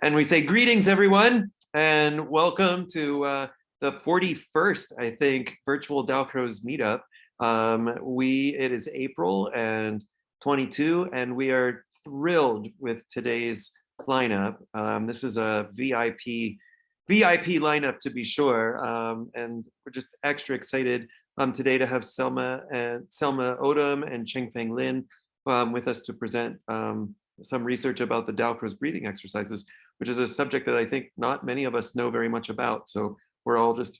And we say greetings, everyone, and welcome to the 41st, I think, virtual Dalcroze meetup. It is April and 22, and we are thrilled with today's lineup. This is a VIP lineup to be sure, and we're just extra excited today to have Selma Odom and Chengfeng Lin with us to present some research about the Dalcroze breathing exercises, which is a subject that I think not many of us know very much about. So we're all just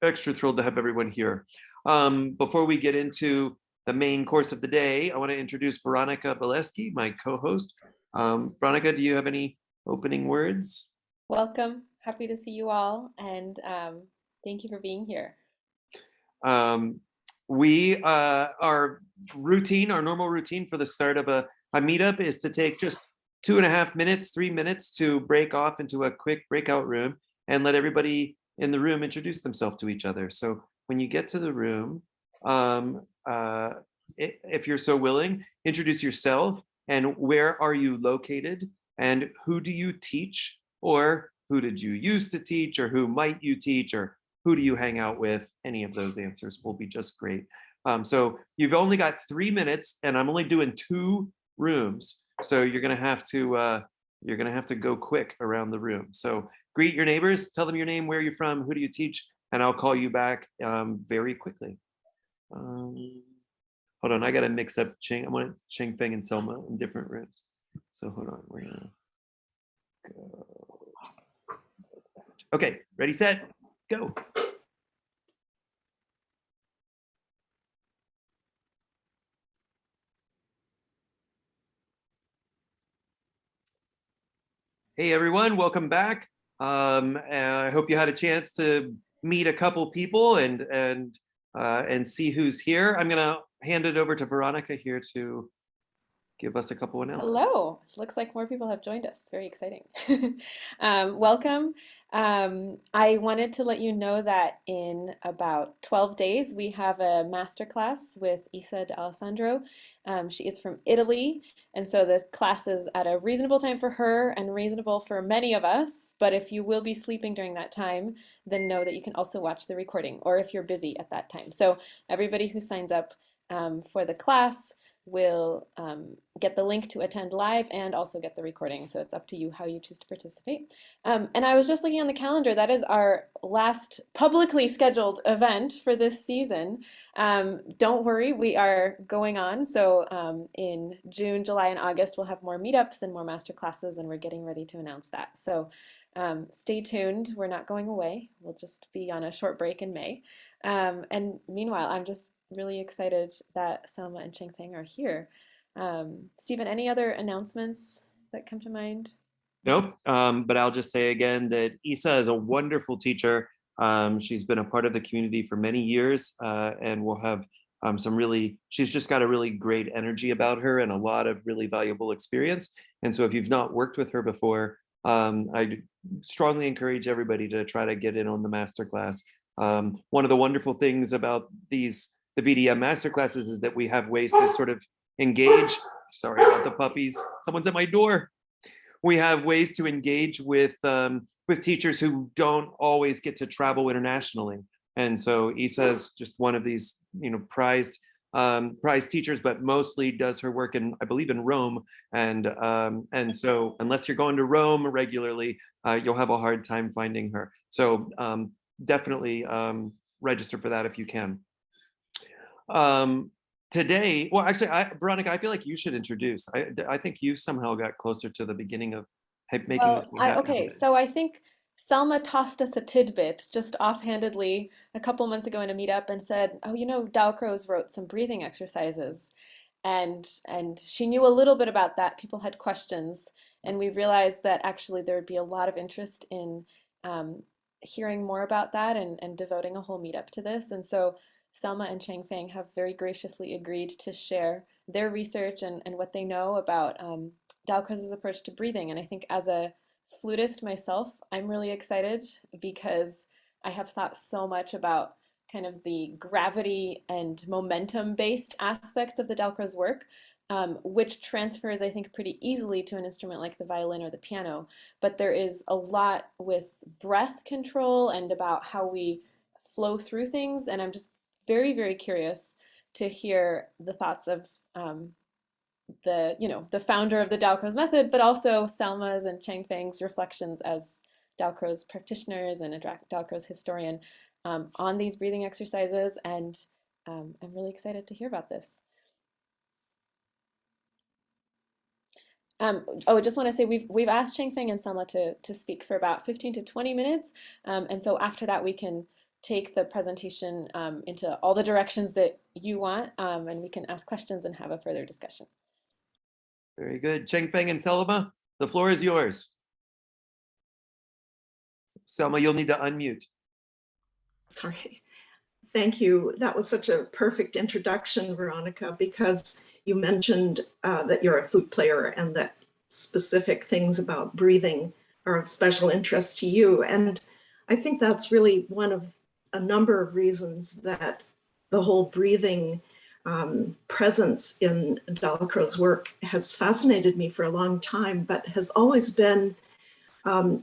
extra thrilled to have everyone here. Before we get into the main course of the day, I want to introduce Veronica Bileski, my co-host. Veronica, do you have any opening words? Welcome. Happy to see you all, and thank you for being here. Our normal routine for the start of a meetup is to take just 2.5 minutes, 3 minutes to break off into a quick breakout room and let everybody in the room introduce themselves to each other. So when you get to the room, if you're so willing, introduce yourself and where are you located and who do you teach, or who did you used to teach, or who might you teach, or who do you hang out with? Any of those answers will be just great. So you've only got 3 minutes, and I'm only doing 2 rooms, so you're gonna have to go quick around the room. So greet your neighbors, tell them your name, where you're from, who do you teach, and I'll call you back very quickly. Hold on, I gotta mix up I want Chengfeng and Selma in different rooms. So hold on, we're gonna go. Okay, ready, set, go. Hey everyone, welcome back. I hope you had a chance to meet a couple people and see who's here. I'm gonna hand it over to Veronica here to give us a couple announcements. Hello. Looks like more people have joined us. It's very exciting. Welcome. I wanted to let you know that in about 12 days, we have a masterclass with Isa D'Alessandro. She is from Italy, and so the class is at a reasonable time for her and reasonable for many of us. But if you will be sleeping during that time, then know that you can also watch the recording, or if you're busy at that time. So everybody who signs up for the class will get the link to attend live and also get the recording. So it's up to you how you choose to participate. And I was just looking on the calendar. That is our last publicly scheduled event for this season. Don't worry, we are going on. So in June, July, and August, we'll have more meetups and more master classes, and we're getting ready to announce that. So stay tuned. We're not going away. We'll just be on a short break in May. And meanwhile, I'm just really excited that Selma and Chengfeng are here. Stephen, any other announcements that come to mind? Nope, but I'll just say again that Isa is a wonderful teacher. She's been a part of the community for many years, and we'll have she's just got a really great energy about her and a lot of really valuable experience. And so if you've not worked with her before, I strongly encourage everybody to try to get in on the masterclass. One of the wonderful things about the VDM masterclasses is that we have ways to sort of engage. Sorry about the puppies. Someone's at my door. We have ways to engage with teachers who don't always get to travel internationally. And so Isa is just one of these, prized teachers, but mostly does her work in, I believe, in Rome. And so unless you're going to Rome regularly, you'll have a hard time finding her. So definitely register for that if you can. Today, well, actually, Veronica, I feel like you should introduce. I think you somehow got closer to the beginning of making this happen. Okay, so I think Selma tossed us a tidbit just offhandedly a couple months ago in a meetup and said, "Oh, Dalcroze wrote some breathing exercises," and she knew a little bit about that. People had questions, and we realized that actually there would be a lot of interest in hearing more about that and devoting a whole meetup to this. And so Selma and Chengfeng have very graciously agreed to share their research and what they know about Dalcroze's approach to breathing. And I think as a flutist myself, I'm really excited because I have thought so much about kind of the gravity and momentum based aspects of the Dalcroze work. which transfers, I think, pretty easily to an instrument like the violin or the piano. But there is a lot with breath control and about how we flow through things. And I'm just very, very curious to hear the thoughts of the founder of the Dalcroze method, but also Selma's and Changfeng's reflections as Dalcroze practitioners and a Dalcroze historian on these breathing exercises. And I'm really excited to hear about this. I just want to say we've asked Changfeng and Selma to speak for about 15 to 20 minutes, and so after that we can take the presentation into all the directions that you want, and we can ask questions and have a further discussion. Very good. Changfeng and Selma, the floor is yours. Selma, you'll need to unmute. Sorry. Thank you. That was such a perfect introduction, Veronica, because you mentioned that you're a flute player and that specific things about breathing are of special interest to you. And I think that's really one of a number of reasons that the whole breathing presence in Dalcroze's work has fascinated me for a long time, but has always been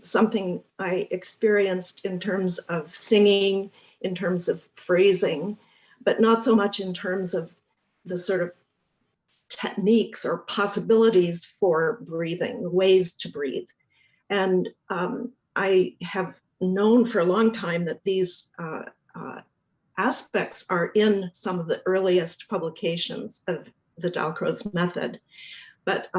something I experienced in terms of singing, in terms of phrasing, but not so much in terms of the sort of techniques or possibilities for breathing, ways to breathe. And I have known for a long time that these aspects are in some of the earliest publications of the Dalcroze method, but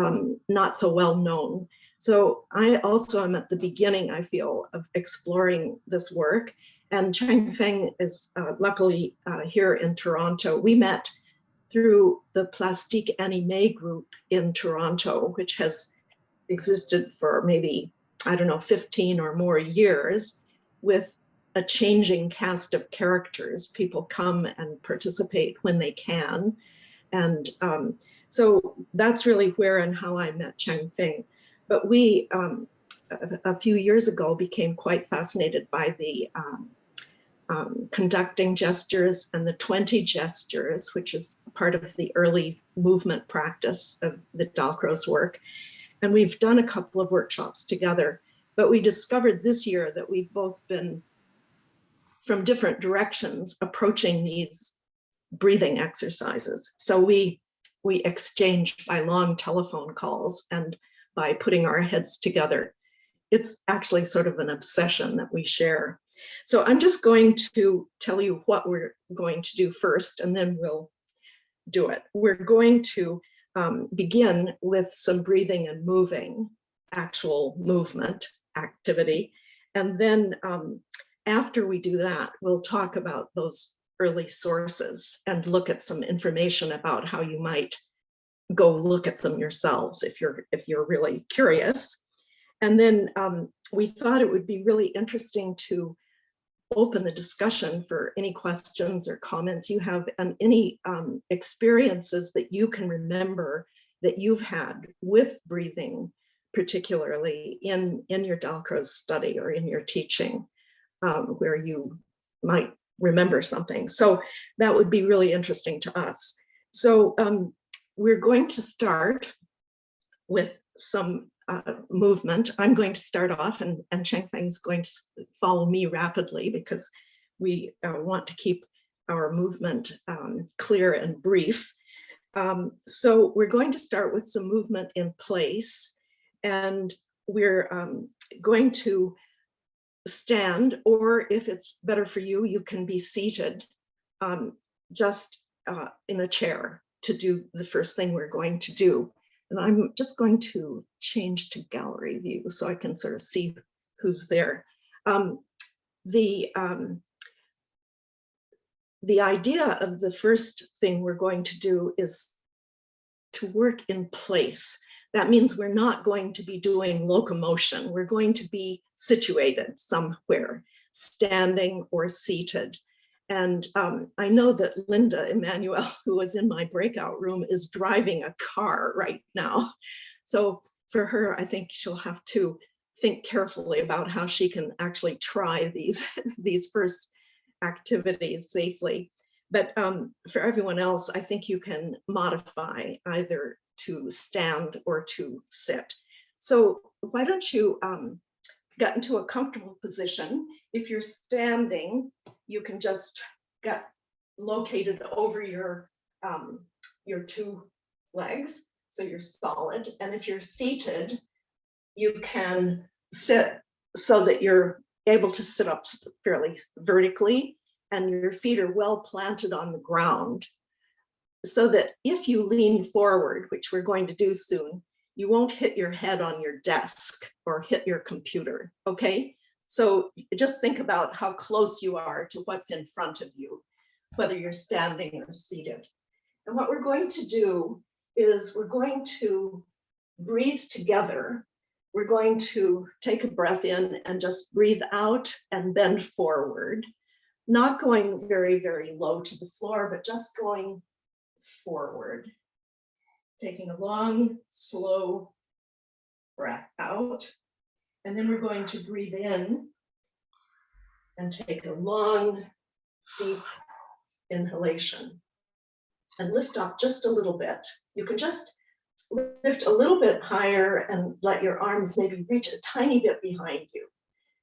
not so well known. So I also am at the beginning, I feel, of exploring this work. And Changfeng is luckily here in Toronto. We met through the Plastique Animée group in Toronto, which has existed for maybe, I don't know, 15 or more years, with a changing cast of characters. People come and participate when they can. And so that's really where and how I met Changfeng. But we, a few years ago, became quite fascinated by the conducting gestures and the 20 gestures, which is part of the early movement practice of the Dalcroze work. And we've done a couple of workshops together, but we discovered this year that we've both been from different directions approaching these breathing exercises. So we exchanged by long telephone calls and by putting our heads together. It's actually sort of an obsession that we share. So I'm just going to tell you what we're going to do first, and then we'll do it. We're going to begin with some breathing and moving, actual movement activity. And then after we do that, we'll talk about those early sources and look at some information about how you might go look at them yourselves if you're really curious. And then we thought it would be really interesting to open the discussion for any questions or comments you have and any experiences that you can remember that you've had with breathing, particularly in your Dalcroze study or in your teaching, where you might remember something. So that would be really interesting to us. So we're going to start with some movement. I'm going to start off, and Changfeng is going to follow me rapidly because we want to keep our movement clear and brief. So we're going to start with some movement in place, and we're going to stand, or if it's better for you, you can be seated just in a chair to do the first thing we're going to do. And I'm just going to change to gallery view so I can sort of see who's there. The idea of the first thing we're going to do is to work in place. That means we're not going to be doing locomotion. We're going to be situated somewhere, standing or seated. And I know that Linda Emanuel, who was in my breakout room, is driving a car right now. So for her, I think she'll have to think carefully about how she can actually try these first activities safely. But for everyone else, I think you can modify either to stand or to sit. So why don't you get into a comfortable position? If you're standing, you can just get located over your two legs, so you're solid. And if you're seated, you can sit so that you're able to sit up fairly vertically and your feet are well planted on the ground, so that if you lean forward, which we're going to do soon, you won't hit your head on your desk or hit your computer, okay? So just think about how close you are to what's in front of you, whether you're standing or seated. And what we're going to do is we're going to breathe together. We're going to take a breath in and just breathe out and bend forward, not going very, very low to the floor, but just going forward. Taking a long, slow breath out. And then we're going to breathe in and take a long, deep inhalation and lift up just a little bit. You can just lift a little bit higher and let your arms maybe reach a tiny bit behind you.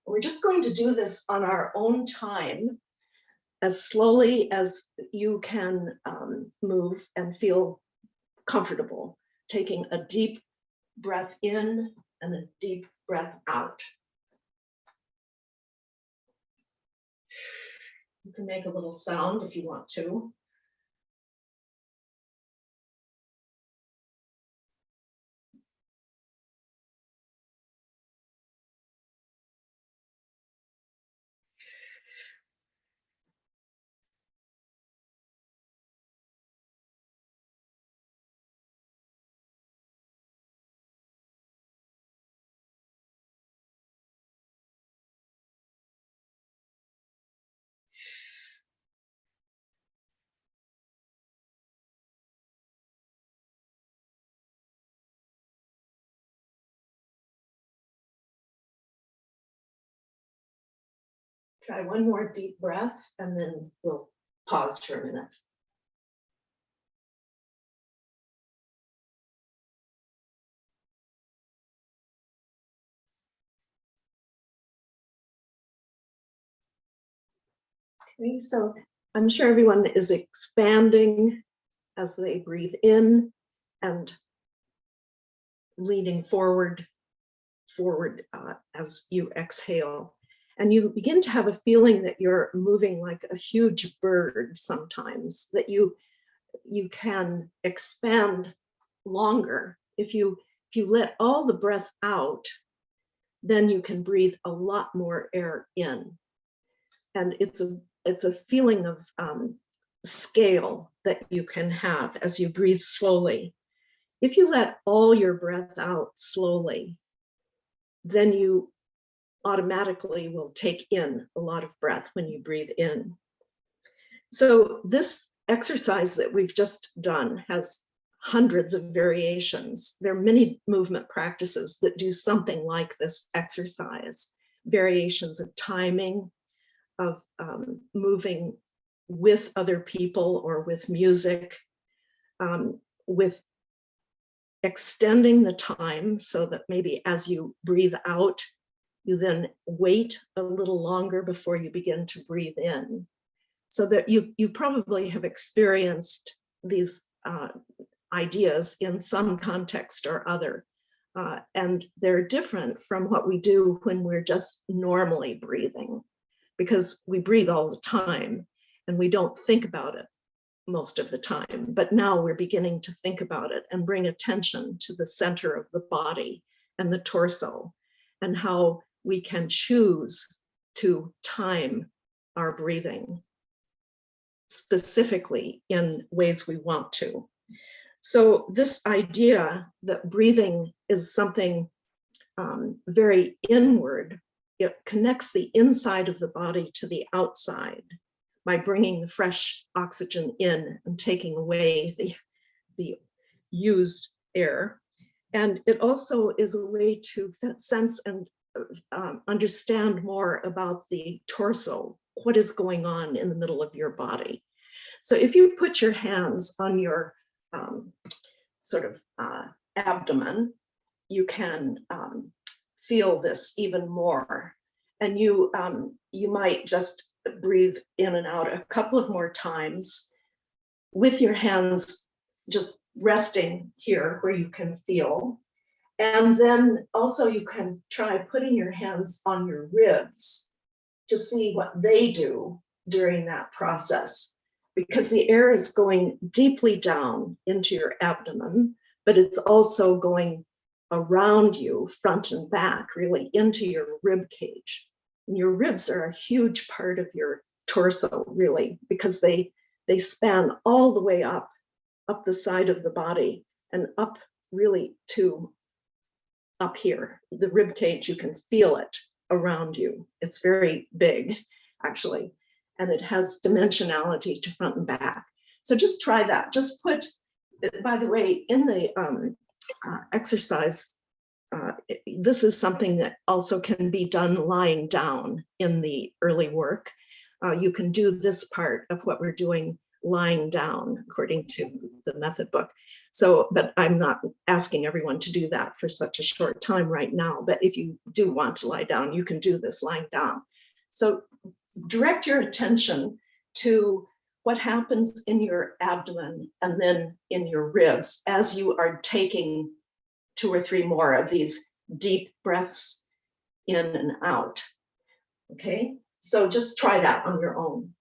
And we're just going to do this on our own time, as slowly as you can move and feel comfortable, taking a deep breath in and a deep breath out. You can make a little sound if you want to. Try one more deep breath and then we'll pause for a minute. Okay, so I'm sure everyone is expanding as they breathe in and leaning forward as you exhale. And you begin to have a feeling that you're moving like a huge bird sometimes, that you can expand longer. If you let all the breath out, then you can breathe a lot more air in. And it's a feeling of scale that you can have as you breathe slowly. If you let all your breath out slowly, then you automatically will take in a lot of breath when you breathe in. So this exercise that we've just done has hundreds of variations. There are many movement practices that do something like this exercise, variations of timing, of moving with other people or with music, with extending the time so that maybe as you breathe out, you then wait a little longer before you begin to breathe in. So that you probably have experienced these ideas in some context or other. And they're different from what we do when we're just normally breathing, because we breathe all the time and we don't think about it most of the time. But now we're beginning to think about it and bring attention to the center of the body and the torso, and how we can choose to time our breathing specifically in ways we want to. So this idea that breathing is something very inward, it connects the inside of the body to the outside by bringing the fresh oxygen in and taking away the used air. And it also is a way to sense and understand more about the torso, what is going on in the middle of your body. So if you put your hands on your sort of abdomen, you can feel this even more. And you might just breathe in and out a couple of more times with your hands just resting here where you can feel. And then also you can try putting your hands on your ribs to see what they do during that process, because the air is going deeply down into your abdomen, but it's also going around you, front and back, really into your rib cage. And your ribs are a huge part of your torso, really, because they span all the way up the side of the body and up really to up here. The rib cage, you can feel it around you. It's very big, actually, and it has dimensionality to front and back. So just try that. Just put, by the way, in the exercise, this is something that also can be done lying down in the early work. You can do this part of what we're doing lying down according to the method book. So, but I'm not asking everyone to do that for such a short time right now. But if you do want to lie down, you can do this lying down. So direct your attention to what happens in your abdomen and then in your ribs as you are taking 2 or 3 more of these deep breaths in and out. Okay, so just try that on your own.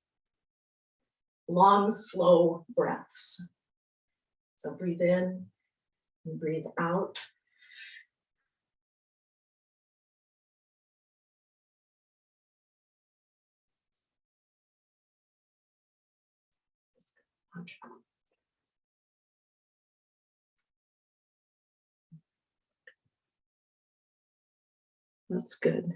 Long, slow breaths. So breathe in and breathe out. That's good.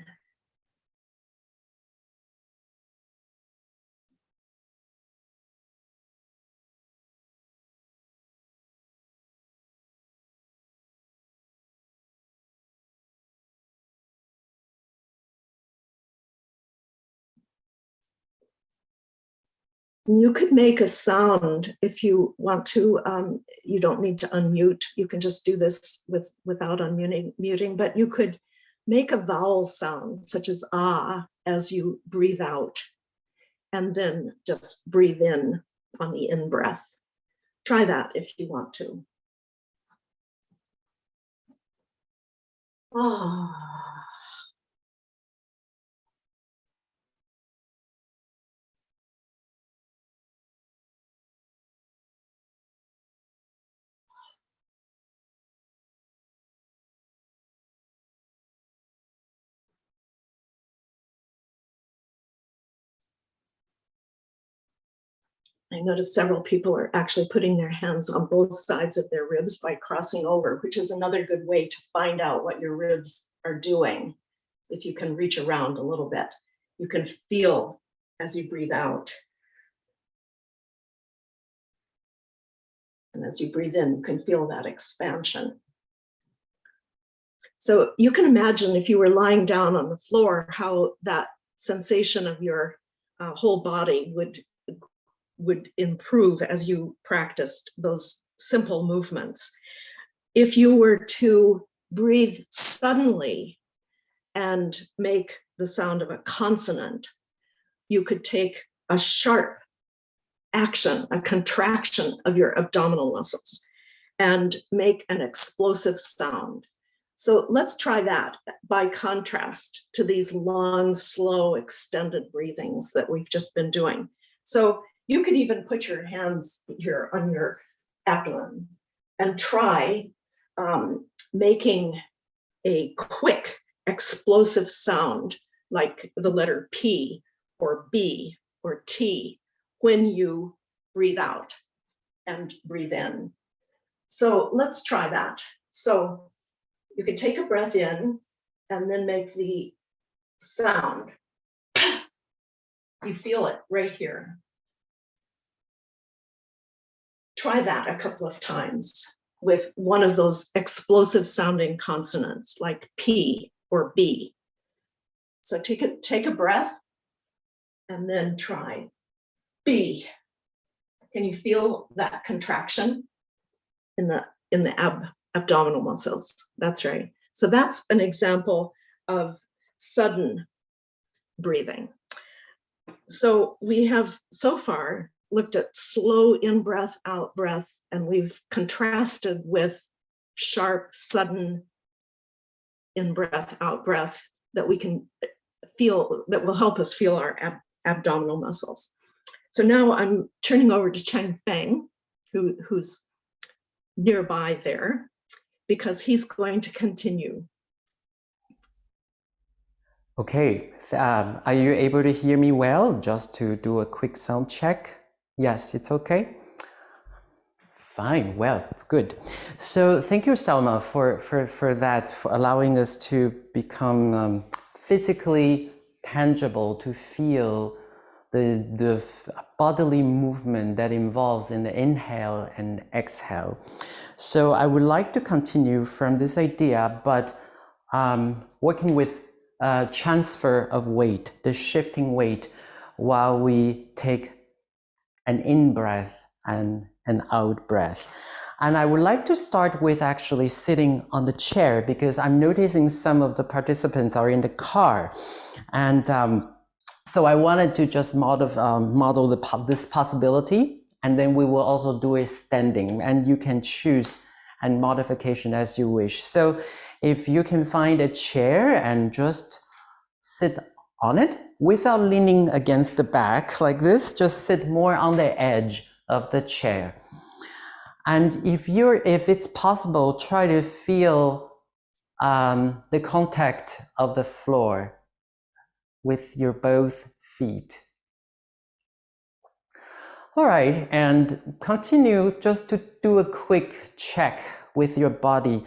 You could make a sound if you want to. You don't need to unmute. You can just do this without unmuting, but you could make a vowel sound such as ah as you breathe out, and then just breathe in on the in-breath. Try that if you want to. Ah. I noticed several people are actually putting their hands on both sides of their ribs by crossing over, which is another good way to find out what your ribs are doing. If you can reach around a little bit, you can feel as you breathe out. And as you breathe in, you can feel that expansion. So you can imagine if you were lying down on the floor, how that sensation of your whole body would improve as you practiced those simple movements. If you were to breathe suddenly and make the sound of a consonant, you could take a sharp action, a contraction of your abdominal muscles and make an explosive sound. So let's try that by contrast to these long, slow, extended breathings that we've just been doing. So you could even put your hands here on your abdomen and try making a quick, explosive sound like the letter P or B or T when you breathe out and breathe in. So let's try that. So you can take a breath in and then make the sound. You feel it right here. Try that a couple of times with one of those explosive sounding consonants like P or B. So take a breath and then try B, Can you feel that contraction in the abdominal muscles? That's right. So that's an example of sudden breathing. So we have so far looked at slow in-breath, out-breath, and we've contrasted with sharp, sudden in-breath, out-breath that we can feel, that will help us feel our abdominal muscles. So now I'm turning over to Cheng Feng, who's nearby there, because he's going to continue. Okay, are you able to hear me well? Just to do a quick sound check. Yes, it's okay. Fine, well, good. So thank you, Salma, for that, for allowing us to become physically tangible, to feel the bodily movement that involves in the inhale and exhale. So I would like to continue from this idea, but working with transfer of weight, the shifting weight, while we take an in-breath and an out-breath. And I would like to start with actually sitting on the chair, because I'm noticing some of the participants are in the car. And so I wanted to just model this possibility, and then we will also do it standing, and you can choose and modification as you wish. So if you can find a chair and just sit on it without leaning against the back like this, just sit more on the edge of the chair. And if it's possible, try to feel the contact of the floor with your both feet. All right, and continue just to do a quick check with your body.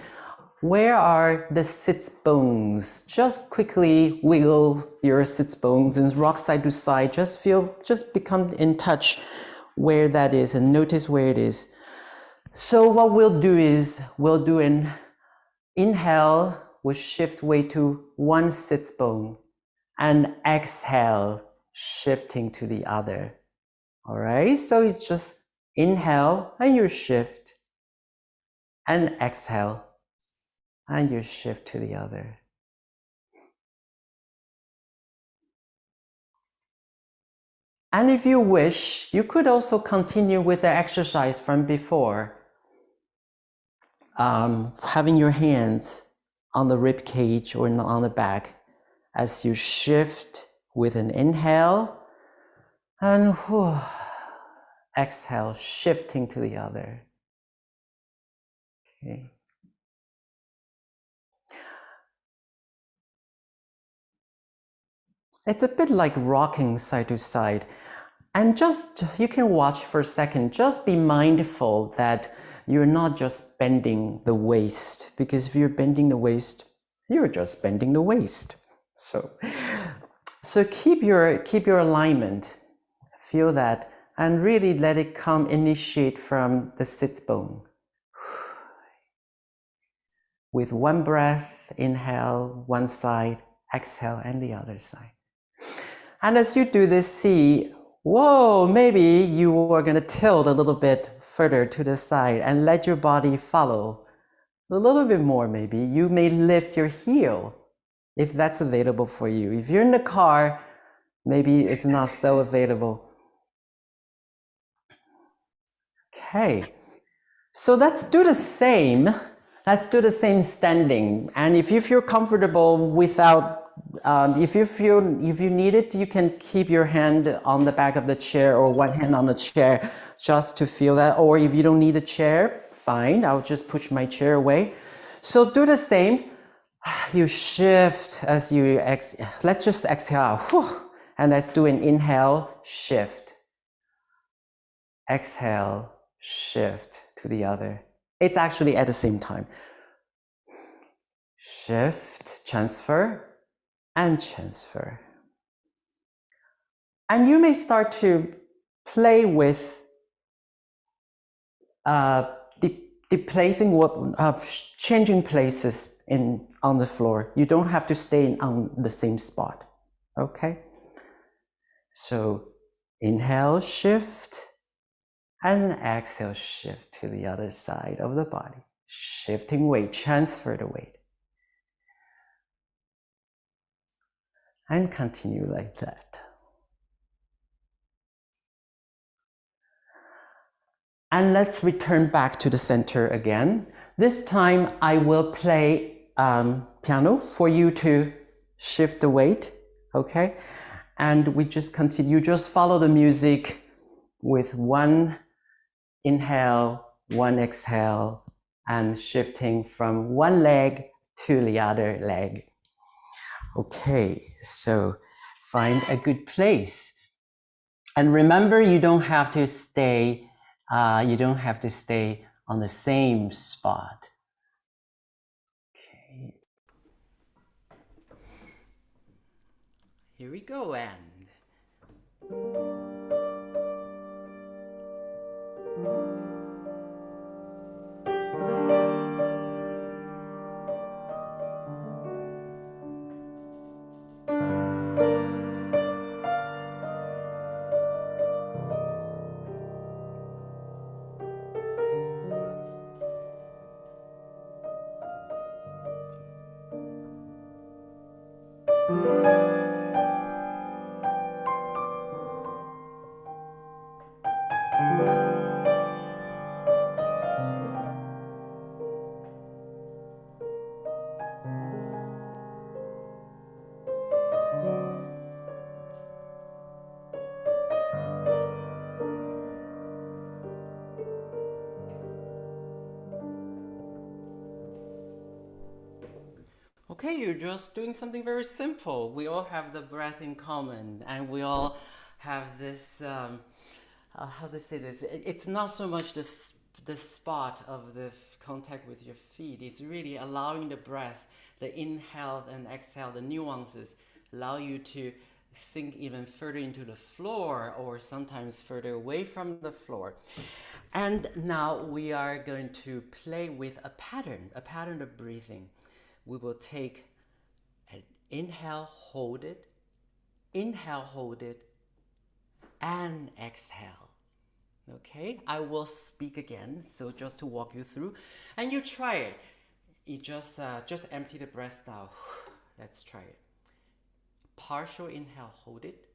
Where are the sits bones? Just quickly wiggle your sits bones and rock side to side. Just become in touch where that is and notice where it is. So what we'll do is we'll do an inhale, we'll shift weight to one sits bone, and exhale, shifting to the other. All right, so it's just inhale and you shift, and exhale and you shift to the other. And if you wish, you could also continue with the exercise from before, having your hands on the rib cage or on the back as you shift with an inhale and exhale, shifting to the other. Okay. It's a bit like rocking side to side. And just, you can watch for a second, just be mindful that you're not just bending the waist, because if you're bending the waist, you're just bending the waist. So keep your alignment, feel that, and really let it come, initiate from the sits bone. With one breath, inhale one side, exhale and the other side. And as you do this, see, whoa, maybe you are going to tilt a little bit further to the side and let your body follow a little bit more. Maybe you may lift your heel if that's available for you. If you're in the car, maybe it's not so available. Okay, so let's do the same. Let's do the same standing. And if you feel comfortable without, if you need it, you can keep your hand on the back of the chair or one hand on the chair just to feel that. Or if you don't need a chair, fine, I'll just push my chair away. So do the same. You shift as you exhale. Let's just exhale. And let's do an inhale, shift. Exhale, shift to the other. It's actually at the same time. Shift, transfer, and transfer. And you may start to play with changing places on the floor. You don't have to stay on the same spot. Okay? So inhale, shift, And exhale, shift to the other side of the body. Shifting weight, transfer the weight. And continue like that. And let's return back to the center again. This time I will play piano for you to shift the weight, okay? And we just continue, just follow the music with one inhale, one exhale, and shifting from one leg to the other leg. Okay, so find a good place. And remember, you don't have to stay on the same spot. Okay. Here we go, and okay, you're just doing something very simple. We all have the breath in common, and we all have this, how to say this? It's not so much the spot of the contact with your feet. It's really allowing the breath, the inhale and exhale, the nuances, allow you to sink even further into the floor or sometimes further away from the floor. And now we are going to play with a pattern of breathing. We will take an inhale, hold it, and exhale. Okay, I will speak again, so just to walk you through, and you try it. You just empty the breath now. Let's try it. Partial inhale, hold it.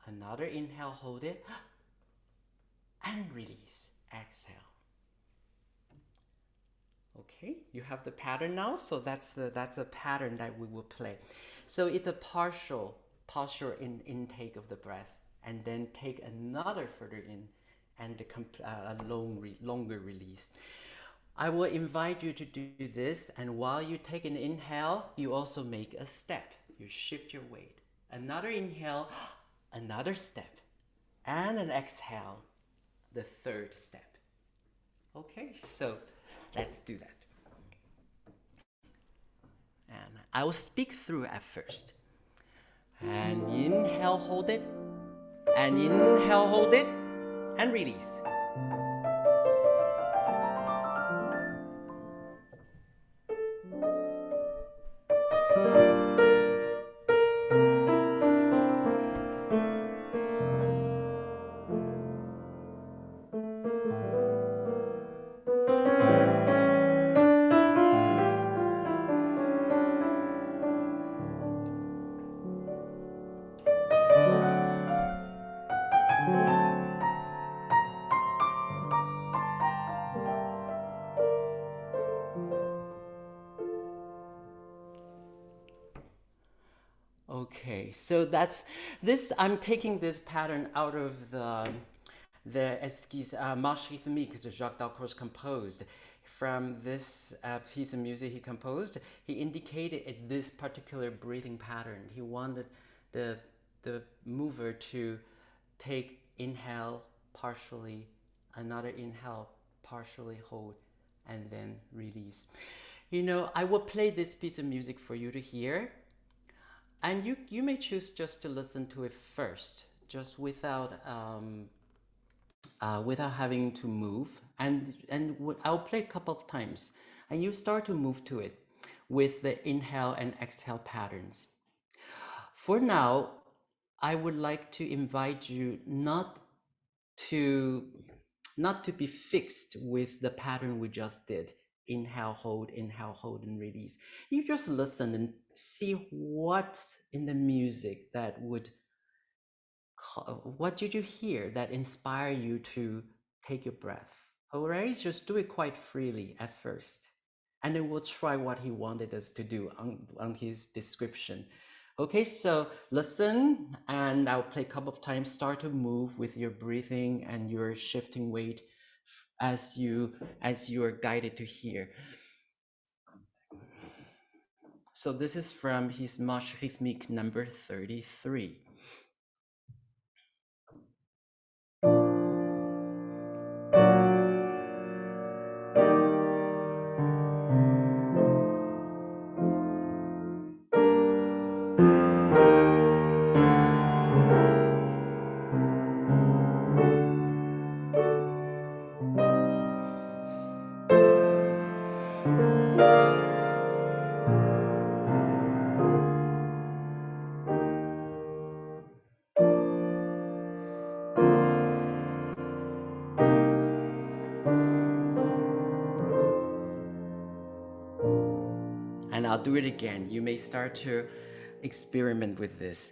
Another inhale, hold it, and release. Exhale. Okay, you have the pattern now, so that's a pattern that we will play. So it's a partial intake of the breath, and then take another further in, and a longer release. I will invite you to do this, and while you take an inhale, you also make a step. You shift your weight. Another inhale, another step, and an exhale, the third step. Okay, so let's do that. And I will speak through at first. And inhale, hold it. And inhale, hold it. And release. Okay, so that's this. I'm taking this pattern out of the Esquisse Marche rythmique that Jacques Dalcroze composed. From this piece of music he composed, he indicated this particular breathing pattern. He wanted the mover to take inhale partially, another inhale partially, hold, and then release. You know, I will play this piece of music for you to hear. And you may choose just to listen to it first, just without having to move. And I'll play a couple of times, and you start to move to it with the inhale and exhale patterns. For now, I would like to invite you not to not to be fixed with the pattern we just did. Inhale, hold, and release. You just listen and see what in the music that would, what did you hear that inspire you to take your breath? All right, just do it quite freely at first. And then we'll try what he wanted us to do on his description. Okay, so listen, and I'll play a couple of times. Start to move with your breathing and your shifting weight as you are guided to hear. So this is from his Marche Rythmique number 33. And I'll do it again. You may start to experiment with this.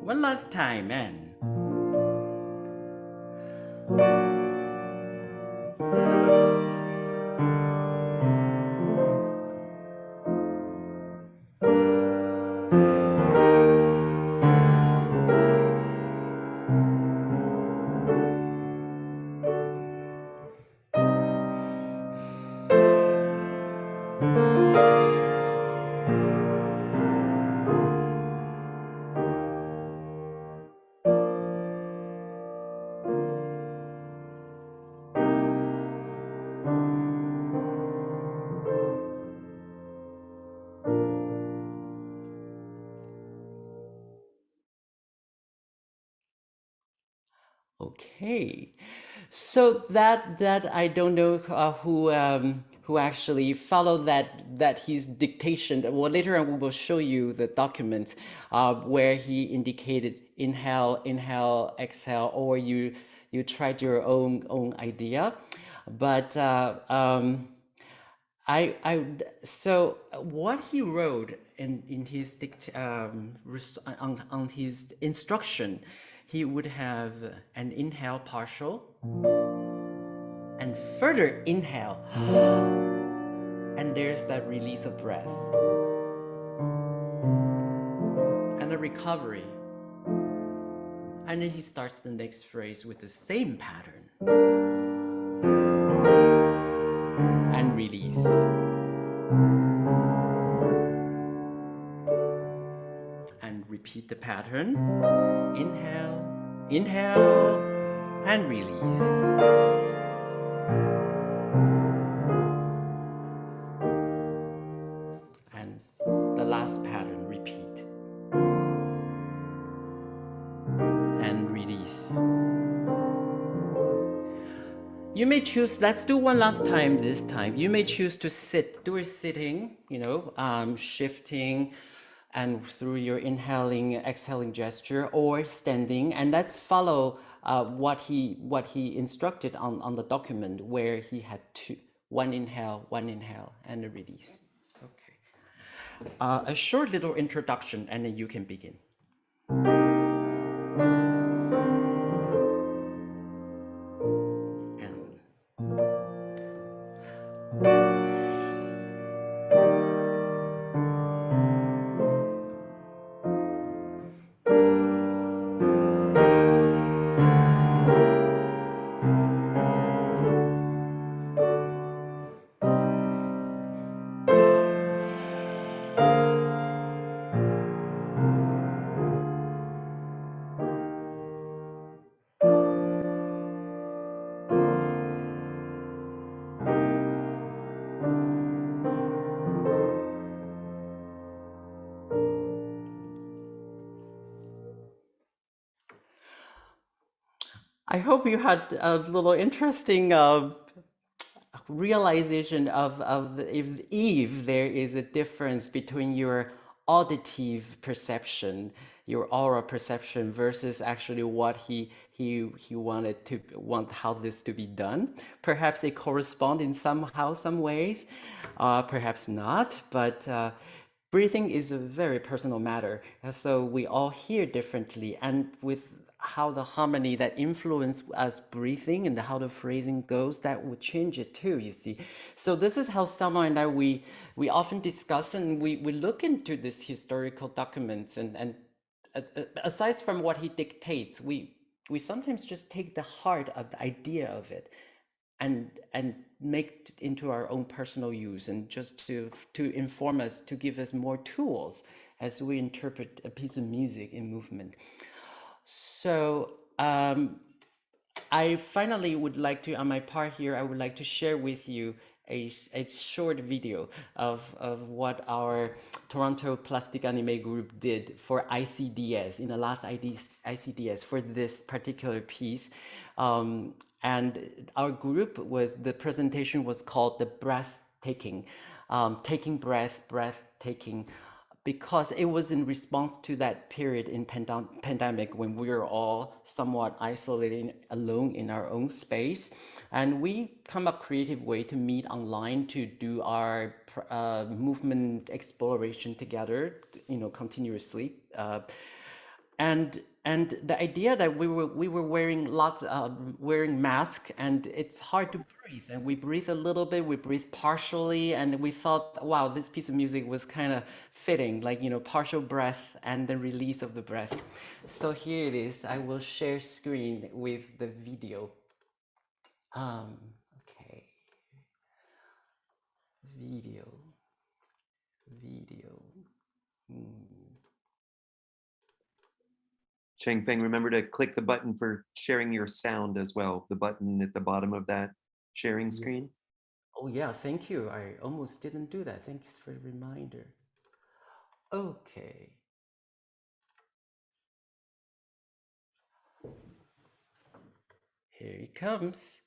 One last time, and okay. So that I don't know who actually followed that his dictation. Well, later on we will show you the document where he indicated inhale, inhale, exhale, or you tried your own idea, but so what he wrote in his on his instruction, he would have an inhale partial and further inhale, and there's that release of breath and a recovery, and then he starts the next phrase with the same pattern and release. And repeat the pattern. Inhale, inhale, and release. And the last pattern, repeat. And release. You may choose, let's do one last time this time. You may choose to sit, do a sitting, shifting and through your inhaling, exhaling gesture, or standing. And let's follow what he instructed on the document, where he had one inhale, and a release. Okay. A short little introduction, and then you can begin. I hope you had a little interesting realization of if there is a difference between your auditive perception, your aura perception versus actually what he wanted to want how this to be done. Perhaps they correspond in somehow some ways, perhaps not, but breathing is a very personal matter. So we all hear differently, and with how the harmony that influence us breathing and how the phrasing goes, that would change it too, you see. So this is how Selma and I, we often discuss, and we look into these historical documents, and aside from what he dictates, we sometimes just take the heart of the idea of it and make it into our own personal use, and just to inform us, to give us more tools as we interpret a piece of music in movement. So I finally would like to, on my part here, I would like to share with you a short video of what our Toronto Plastic Anime group did for ICDS, in the last ICDS, for this particular piece. And our group was, the presentation was called The Breathtaking, taking breath, breathtaking, because it was in response to that period in pandemic when we were all somewhat isolated, alone in our own space, and we come up creative way to meet online to do our movement exploration together, continuously. And the idea that we were wearing wearing masks, and it's hard to breathe, and we breathe a little bit, we breathe partially, and we thought, wow, this piece of music was kind of fitting, like, partial breath and the release of the breath. So here it is. I will share screen with the video. Okay, video. Changfeng, remember to click the button for sharing your sound as well, the button at the bottom of that sharing screen. Oh yeah, thank you. I almost didn't do that. Thanks for the reminder. Okay. Here it comes.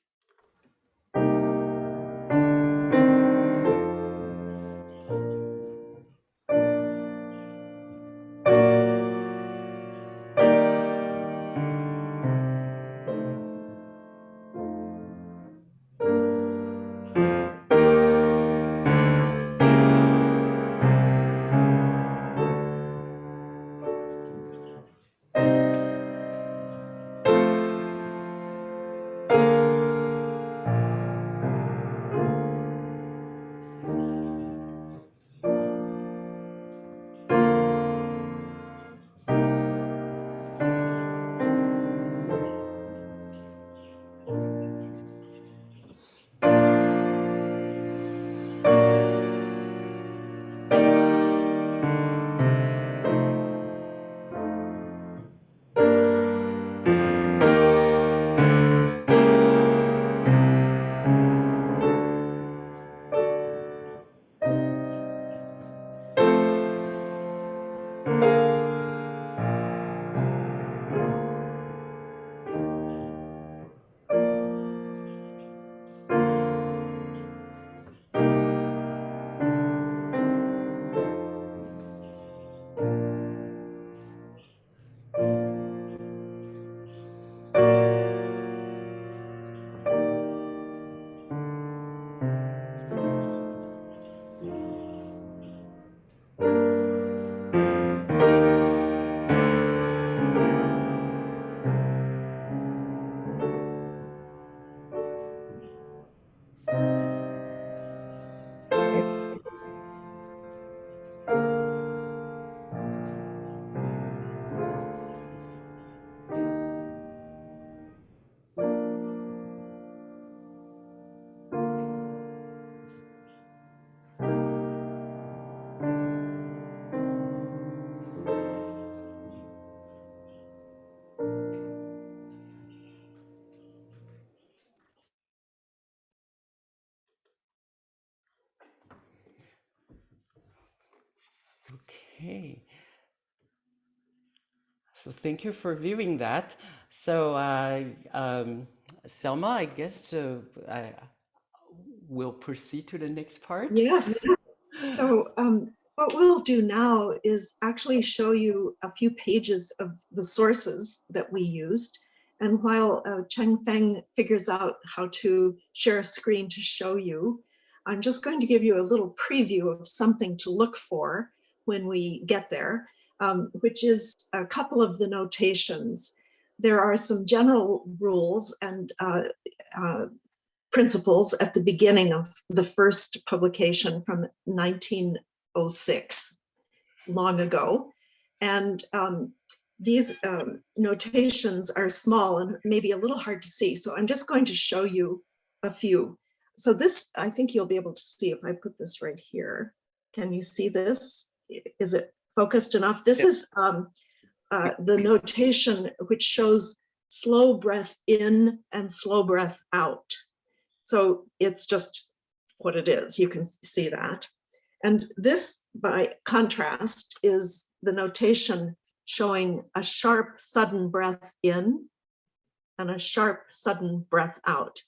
Okay. So thank you for viewing that. So Selma, I guess we'll proceed to the next part. Yes. So what we'll do now is actually show you a few pages of the sources that we used. And while Chengfeng figures out how to share a screen to show you, I'm just going to give you a little preview of something to look for when we get there, which is a couple of the notations. There are some general rules and principles at the beginning of the first publication from 1906, long ago. And these notations are small and maybe a little hard to see. So I'm just going to show you a few. So this, I think you'll be able to see if I put this right here. Can you see this? Is it focused enough? This is the notation which shows slow breath in and slow breath out. So it's just what it is. You can see that. And this, by contrast, is the notation showing a sharp, sudden breath in and a sharp, sudden breath out,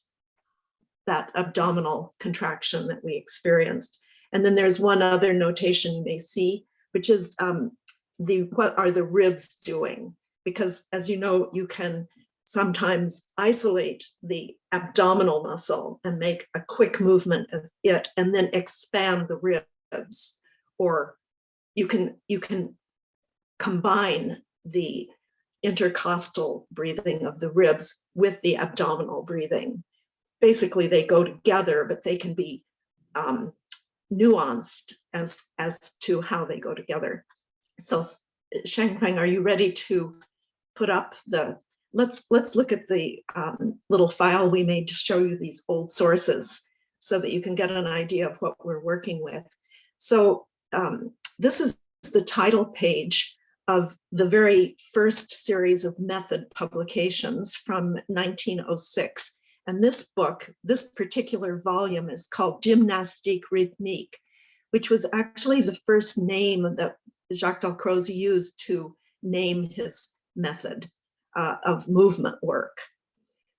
that abdominal contraction that we experienced. And then there's one other notation you may see, which is what are the ribs doing? Because as you know, you can sometimes isolate the abdominal muscle and make a quick movement of it and then expand the ribs. Or you can combine the intercostal breathing of the ribs with the abdominal breathing. Basically, they go together, but they can be nuanced as to how they go together. So Chengfeng, are you ready to put up the, let's look at the little file we made to show you these old sources so that you can get an idea of what we're working with. So this is the title page of the very first series of method publications from 1906. And this book, this particular volume, is called Gymnastique Rythmique, which was actually the first name that Jacques Dalcroze used to name his method of movement work.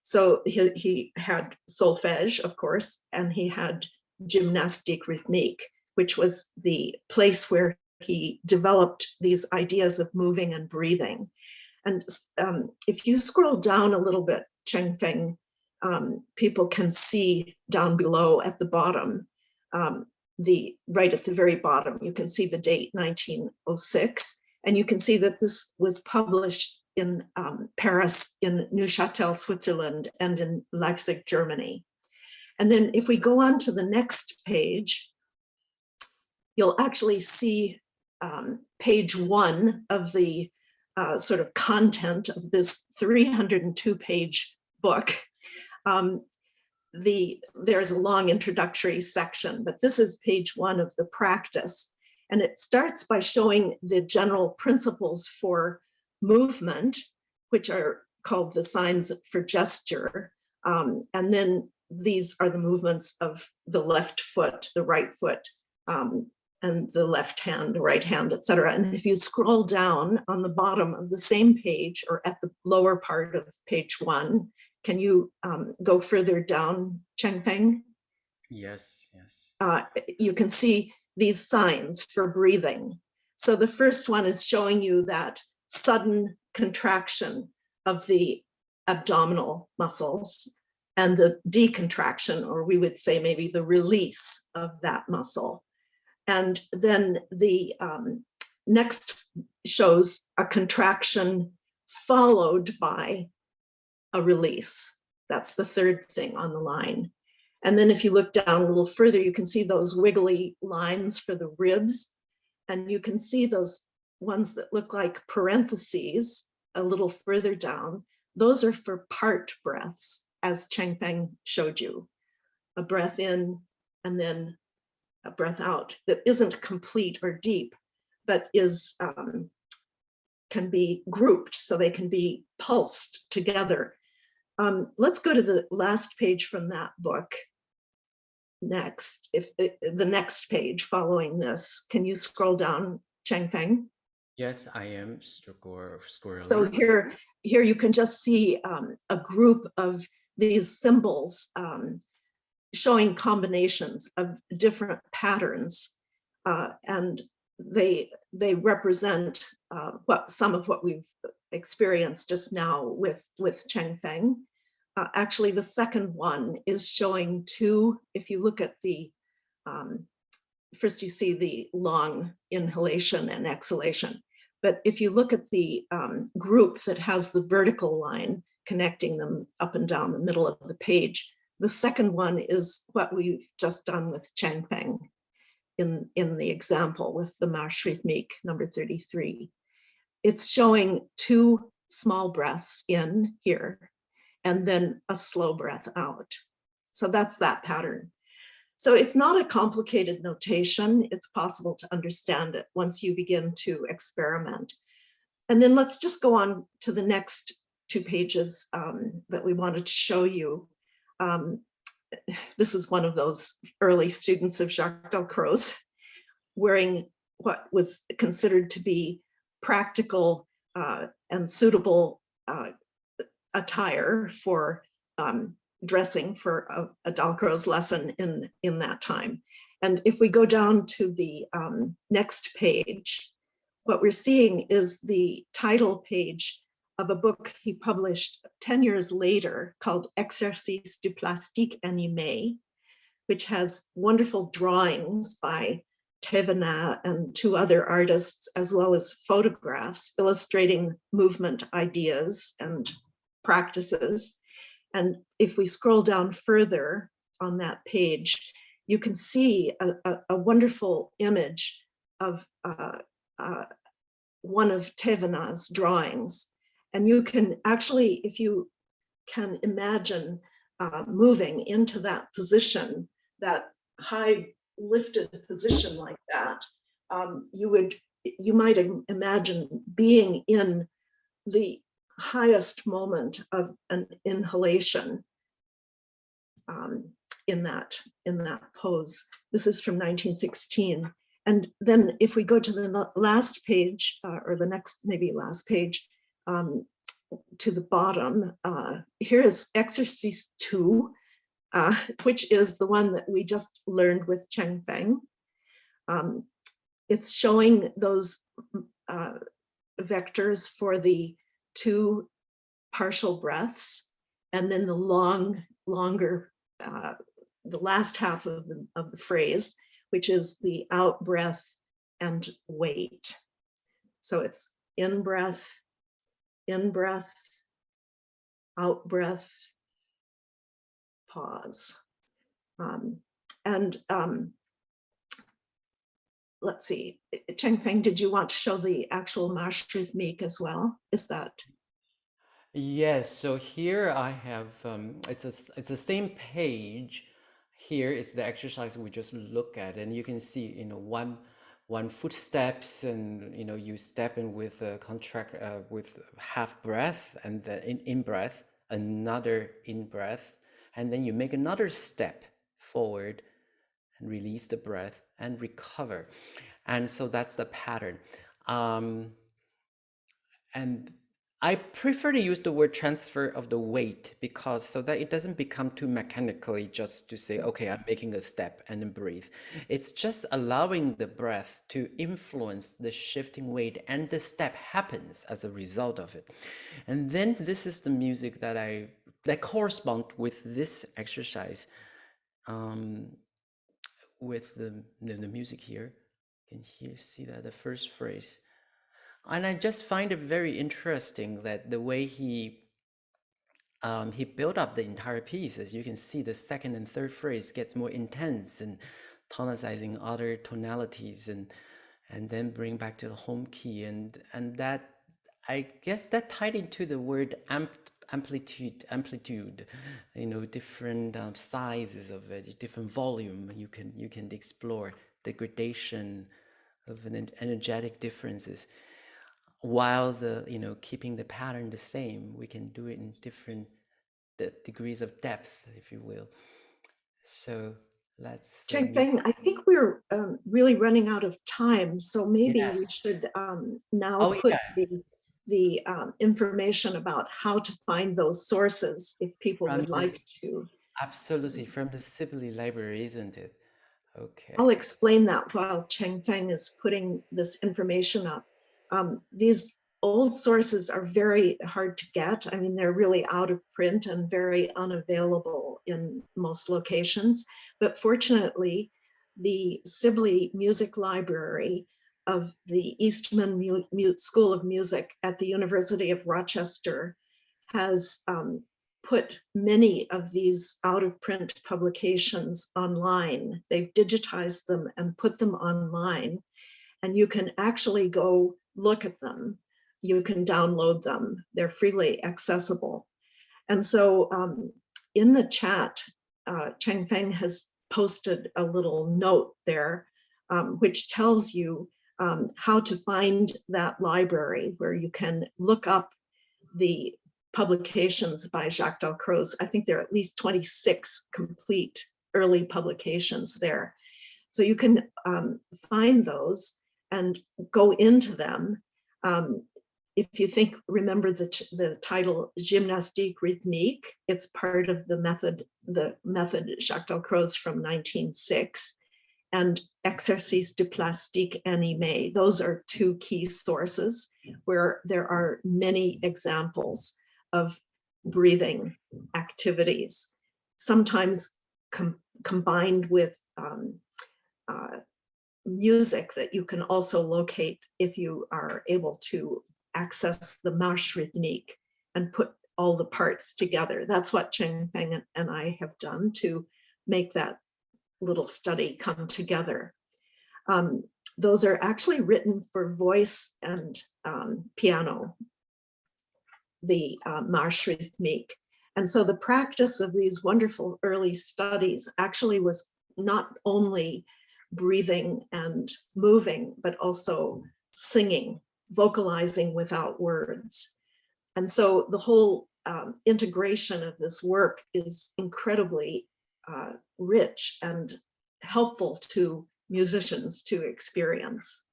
So he had solfège, of course, and he had Gymnastique Rythmique, which was the place where he developed these ideas of moving and breathing. And if you scroll down a little bit, Chengfeng, people can see down below at the bottom, right at the very bottom, you can see the date 1906, and you can see that this was published in Paris, in Neuchâtel, Switzerland, and in Leipzig, Germany. And then if we go on to the next page, you'll actually see page 1 of the sort of content of this 302-page book. There's a long introductory section, but this is page 1 of the practice. And it starts by showing the general principles for movement, which are called the signs for gesture. And then these are the movements of the left foot, the right foot, and the left hand, the right hand, etc. And if you scroll down on the bottom of the same page or at the lower part of page 1, can you go further down, Chengfeng? Yes, yes. You can see these signs for breathing. So the first one is showing you that sudden contraction of the abdominal muscles and the decontraction, or we would say maybe the release of that muscle. And then the next shows a contraction followed by a release. That's the third thing on the line. And then if you look down a little further, you can see those wiggly lines for the ribs. And you can see those ones that look like parentheses a little further down. Those are for part breaths, as Chengfeng showed you. A breath in and then a breath out that isn't complete or deep, but is can be grouped so they can be pulsed together. Let's go to the last page from that book. Next, the next page following this, can you scroll down, Chengfeng? Yes, I am So squirrely. here you can just see a group of these symbols showing combinations of different patterns, and they represent some of what we've experienced just now with Cheng Feng. Actually, the second one is showing two. If you look at the first, you see the long inhalation and exhalation. But if you look at the group that has the vertical line connecting them up and down the middle of the page, the second one is what we've just done with Cheng Feng in the example with the marche rythmique number 33. It's showing two small breaths in here and then a slow breath out. So that's that pattern. So it's not a complicated notation. It's possible to understand it once you begin to experiment. And then let's just go on to the next 2 pages that we wanted to show you. This is one of those early students of Jacques Dalcroze wearing what was considered to be practical and suitable attire for dressing for a Dalcroze lesson in that time. And if we go down to the next page, what we're seeing is the title page of a book he published 10 years later called Exercices du plastique animé, which has wonderful drawings by Thévenin and 2 other artists, as well as photographs illustrating movement ideas and practices. And if we scroll down further on that page, you can see a wonderful image of one of Thévenin's drawings. And you can actually, if you can imagine moving into that position, that high lifted position like that, you might imagine being in the highest moment of an inhalation in that pose. This is from 1916. And then if we go to the last page, or the next maybe last page, to the bottom, here is exercise 2, which is the one that we just learned with Cheng Feng. It's showing those vectors for the 2 partial breaths, and then the longer, the last half of the phrase, which is the out breath and wait. So it's in breath, out breath, pause. Let's see, Cheng Feng, did you want to show the actual marche rythmique as well? Is that? Yes, so here I have, it's the same page. Here is the exercise we just look at, and you can see, one footsteps, and you step in with a contract with half breath, and the in breath, another in breath, and then you make another step forward and release the breath and recover. And so that's the pattern. And I prefer to use the word transfer of the weight, because so that it doesn't become too mechanically just to say, okay, I'm making a step and then breathe. It's just allowing the breath to influence the shifting weight, and the step happens as a result of it. And then this is the music that correspond with this exercise, with the music here. You can see that the first phrase. And I just find it very interesting that the way he built up the entire piece. As you can see, the second and third phrase gets more intense and tonicizing other tonalities, and then bring back to the home key, and that, I guess, that tied into the word amplitude, different sizes of it, different volume. You can explore the gradation of an energetic differences, while keeping the pattern the same. We can do it in different degrees of depth, if you will. So Let's Cheng think. Feng, I think we're really running out of time, so maybe we Yes. should now Oh, put yeah. the information about how to find those sources if people From would the, like to. absolutely, from the Sibley Library, isn't it? I'll Okay. explain that while Cheng Feng is putting this information up. These old sources are very hard to get. I mean, they're really out of print and very unavailable in most locations. But fortunately, the Sibley Music Library of the Eastman School of Music at the University of Rochester has put many of these out of print publications online. They've digitized them and put them online, and you can actually go look at them. You can download them. They're freely accessible. And so in the chat, Cheng Feng has posted a little note there, which tells you how to find that library where you can look up the publications by Jacques Dalcroze. I think there are at least 26 complete early publications there. So you can find those and go into them. If you think, remember the title Gymnastique Rythmique, it's part of the method Jacques Dalcroze from 1906, and Exercice de Plastique Animé. Those are two key sources where there are many examples of breathing activities, sometimes combined with music that you can also locate if you are able to access the marche rythmique and put all the parts together. That's what Cheng Feng and I have done to make that little study come together. Those are actually written for voice and piano, the marche rythmique. And so the practice of these wonderful early studies actually was not only breathing and moving, but also singing, vocalizing without words. And so the whole integration of this work is incredibly rich and helpful to musicians to experience.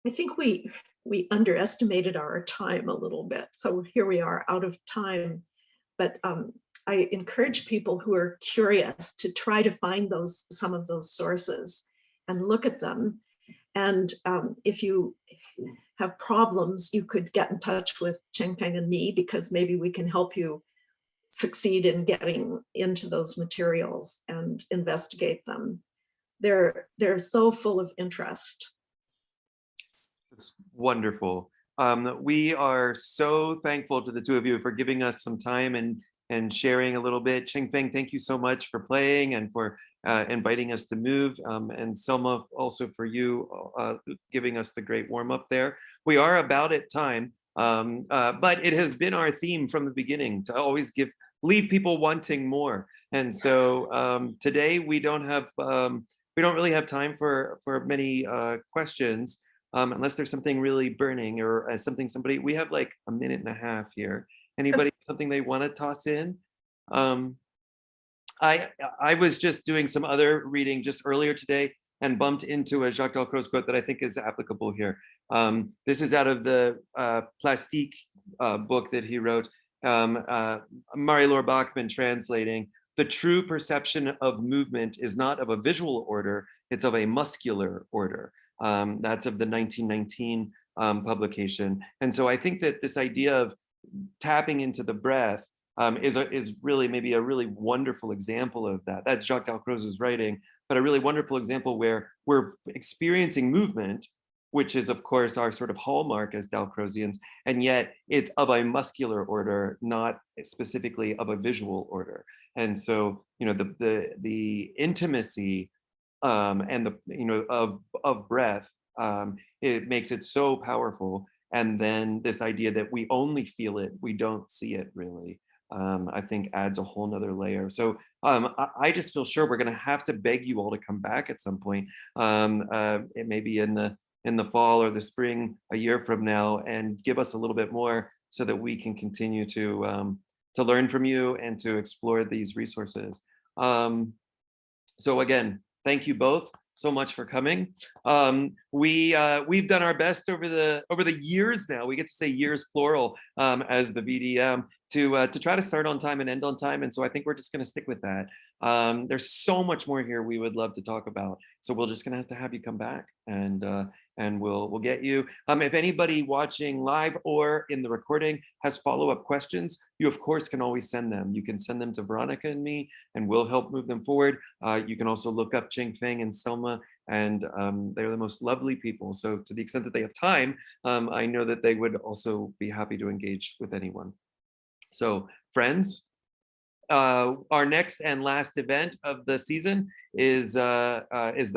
I think we underestimated our time a little bit. So here we are out of time, but I encourage people who are curious to try to find some of those sources and look at them. And if you have problems, you could get in touch with Cheng Feng and me, because maybe we can help you succeed in getting into those materials and investigate them. They're so full of interest. It's wonderful. We are so thankful to the two of you for giving us some time and sharing a little bit. Cheng Feng, thank you so much for playing and for inviting us to move. And Selma, also for you giving us the great warm up there. We are about at time, but it has been our theme from the beginning to always leave people wanting more. And so today we don't really have time for many questions. Unless there's something really burning or we have like a minute and a half here. Anybody something they want to toss in? I was just doing some other reading just earlier today and bumped into a Jacques Dalcroze quote that I think is applicable here. This is out of the Plastique book that he wrote. Marie-Laure Bachmann translating: "The true perception of movement is not of a visual order, it's of a muscular order." That's of the 1919 publication. And so I think that this idea of tapping into the breath is really maybe a really wonderful example of that. That's Jacques Dalcroze's writing, but a really wonderful example where we're experiencing movement, which is of course our sort of hallmark as Dalcrozians, and yet it's of a muscular order, not specifically of a visual order. And so, you know, the intimacy and of breath, it makes it so powerful. And then this idea that we only feel it, we don't see it really, I think adds a whole nother layer. So I just feel sure we're going to have to beg you all to come back at some point. It may be in the fall or the spring a year from now, and give us a little bit more so that we can continue to learn from you and to explore these resources. So again, thank you both so much for coming. We've done our best over the years now. We get to say years plural as the VDM to try to start on time and end on time. And so I think we're just going to stick with that. There's so much more here we would love to talk about. So we're just going to have you come back and we'll get you. If anybody watching live or in the recording has follow-up questions, you of course can always send them. You can send them to Veronica and me, and we'll help move them forward. You can also look up Ching Feng and Selma, and they're the most lovely people. So to the extent that they have time, I know that they would also be happy to engage with anyone. So friends, our next and last event of the season is the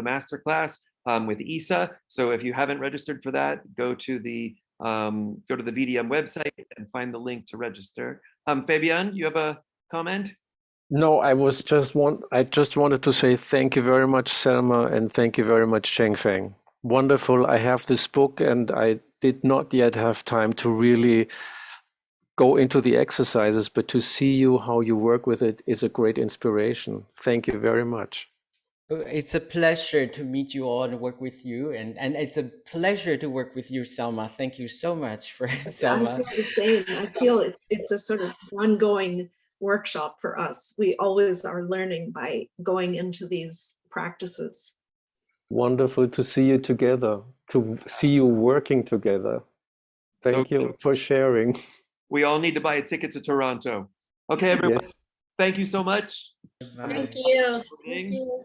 masterclass with Isa. So if you haven't registered for that, go to the VDM website and find the link to register. Fabian, you have a comment? No, I just wanted to say thank you very much, Selma, and thank you very much, Cheng Feng. Wonderful. I have this book and I did not yet have time to really go into the exercises, but to see you how you work with it is a great inspiration. Thank you very much. It's a pleasure to meet you all and work with you, and it's a pleasure to work with you, Selma. Thank you so much for Selma. I feel the same. I feel it's a sort of ongoing workshop for us. We always are learning by going into these practices. Wonderful to see you together, to see you working together. Thank you for sharing. We all need to buy a ticket to Toronto. Okay, everyone. Yes. Thank you so much. Bye. Thank you. Thank you.